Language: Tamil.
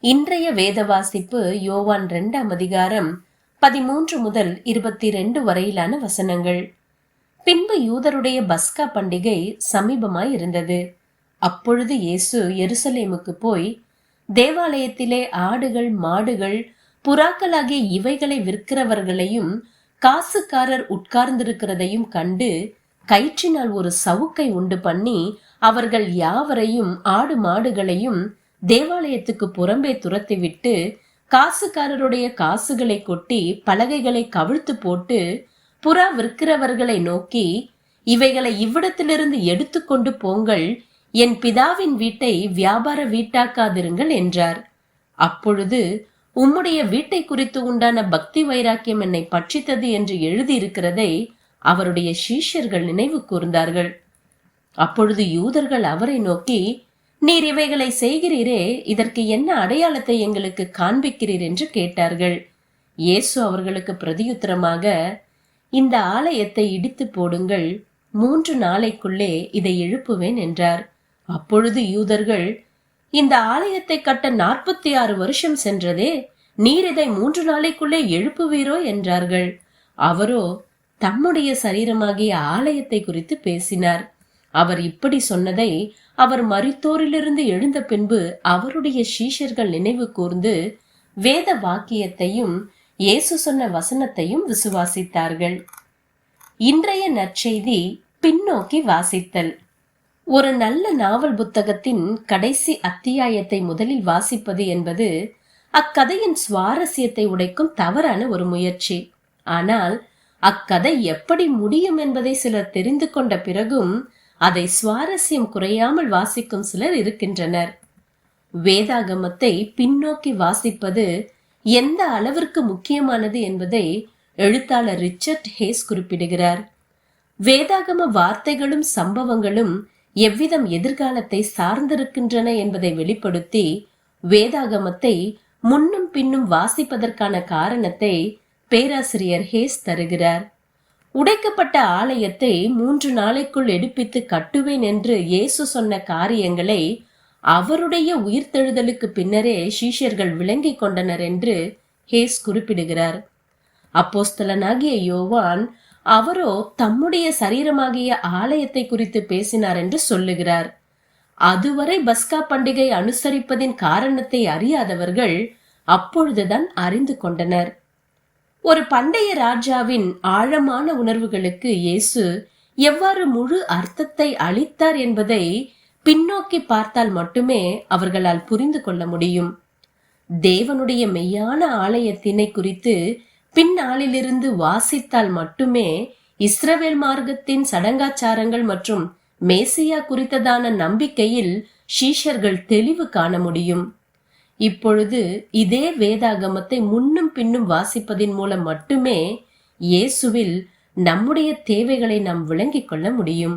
இன்றைய வேத வாசிப்பு யோவான் 2ஆம் அதிகாரம் 13 முதல் 22 வரையிலான வசனங்கள். பின்பு யூதருடைய பஸ்கா பண்டிகை சமீபமாய் இருந்தது. அப்பொழுது இயேசு எருசலேமுக்கு போய் தேவாலயத்திலே ஆடுகள், மாடுகள், புறாக்களாகிய இவைகளை விற்கிறவர்களையும் காசுக்காரர் உட்கார்ந்திருக்கிறதையும் கண்டு கயிற்றினால் ஒரு சவுக்கை உண்டு பண்ணி அவர்கள் யாவரையும் ஆடு மாடுகளையும் தேவாலயத்துக்கு புறம்பே துரத்திவிட்டு காசுக்காரருடைய காசுகளை கொட்டி பலகைகளை கவிழ்த்து போட்டு புறா விற்கிறவர்களை நோக்கி, இவைகளை இவ்விடத்திலிருந்து எடுத்துக்கொண்டு போங்கள், என் பிதாவின் வீட்டை வியாபார வீட்டாக்காதிருங்கள் என்றார். அப்பொழுது உம்முடைய வீட்டை குறித்து உண்டான பக்தி வைராக்கியம் என்னை பட்சித்தது என்று எழுதியிருக்கிறதை அவருடைய சீஷர்கள் நினைவு கூர்ந்தார்கள். அப்பொழுது யூதர்கள் அவரை நோக்கி, நீர் இவைகளை செய்கிறீரே, இதற்கு என்ன அடையாளத்தை எங்களுக்கு காண்பிக்கிறீர் என்று கேட்டார்கள். இயேசு அவர்களுக்கு பிரதியுத்தரமாக, இந்த ஆலயத்தை இடித்து போடுங்கள், 3 நாளைக்குள்ளே இதை எழுப்புவேன் என்றார். அப்பொழுது யூதர்கள், இந்த ஆலயத்தை கட்ட 46 வருஷம் சென்றதே, நீர் இதை 3 நாளைக்குள்ளே எழுப்புவீரோ என்றார்கள். அவரோ தம்முடைய சரீரமாகிய ஆலயத்தை குறித்து பேசினார். அவர் இப்படி சொன்னதை அவர் மரித்தோரிலிருந்து எழுந்த பின்பு அவருடைய சீஷர்கள் நினைவு கூர்ந்து வேத வாக்கியத்தையும் இயேசு சொன்ன வசனத்தையும் விசுவாசித்தார்கள். இன்றைய நற்செய்தி பின்னோக்கி வாசித்தல். ஒரு நல்ல நாவல் புத்தகத்தின் கடைசி அத்தியாயத்தை முதலில் வாசிப்பது என்பது அக்கதையின் சுவாரஸ்யத்தை உடைக்கும் தவறான ஒரு முயற்சி. ஆனால் அக்கதை எப்படி முடியும் என்பதை சிலர் தெரிந்து கொண்ட பிறகும் அதை சுவாரஸ்யம் குறையாமல் வாசிக்கும் சிலர் இருக்கின்றனர். வேதாகமத்தை பின்னோக்கி வாசிப்பது எந்த அளவிற்கு முக்கியமானது என்பதை எழுத்தாளர் ரிச்சர்ட் ஹேஸ் குறிப்பிடுகிறார். வேதாகம வார்த்தைகளும் சம்பவங்களும் எவ்விதம் எதிர்காலத்தை சார்ந்திருக்கின்றன என்பதை வெளிப்படுத்தி வேதாகமத்தை முன்னும் பின்னும் வாசிப்பதற்கான காரணத்தை பேராசிரியர் ஹேஸ் தருகிறார். உடைக்கப்பட்ட ஆலயத்தை 3 நாளைக்குள் எடுப்பித்து கட்டுவேன் என்று இயேசு சொன்ன காரியங்களை அவருடைய உயிர்த்தெழுதலுக்கு பின்னரே சீஷர்கள் விளங்கிக் கொண்டனர் என்று ஹேஸ் குறிப்பிடுகிறார். அப்போஸ்தலனாகிய யோவான் அவரோ தம்முடைய சரீரமாகிய ஆலயத்தை குறித்து பேசினார் என்று சொல்லுகிறார். அதுவரை பஸ்கா பண்டிகை அனுசரிப்பதின் காரணத்தை அறியாதவர்கள் அப்பொழுதுதான் அறிந்து கொண்டனர். ஒரு பண்டைய ராஜாவின் ஆழமான உணர்வுகளுக்கு இயேசு எவ்வாறு முழு அர்த்தத்தை அளித்தார் என்பதை பின்னோக்கி பார்த்தால் மட்டுமே அவர்களால் புரிந்து கொள்ள முடியும். தேவனுடைய மெய்யான ஆலயத்தினை குறித்து பின்னாளிலிருந்து வாசித்தால் மட்டுமே இஸ்ரவேல் மார்க்கத்தின் சடங்காச்சாரங்கள் மற்றும் மேசியா குறித்ததான நம்பிக்கையில் சீஷர்கள் தெளிவு காண முடியும். இப்பொழுது இதே வேதாகமத்தை முன்னும் பின்னும் வாசிப்பதின் மூலம் மட்டுமே இயேசுவில் நம்முடைய தேவைகளை நாம் விளங்கிக் கொள்ள முடியும்.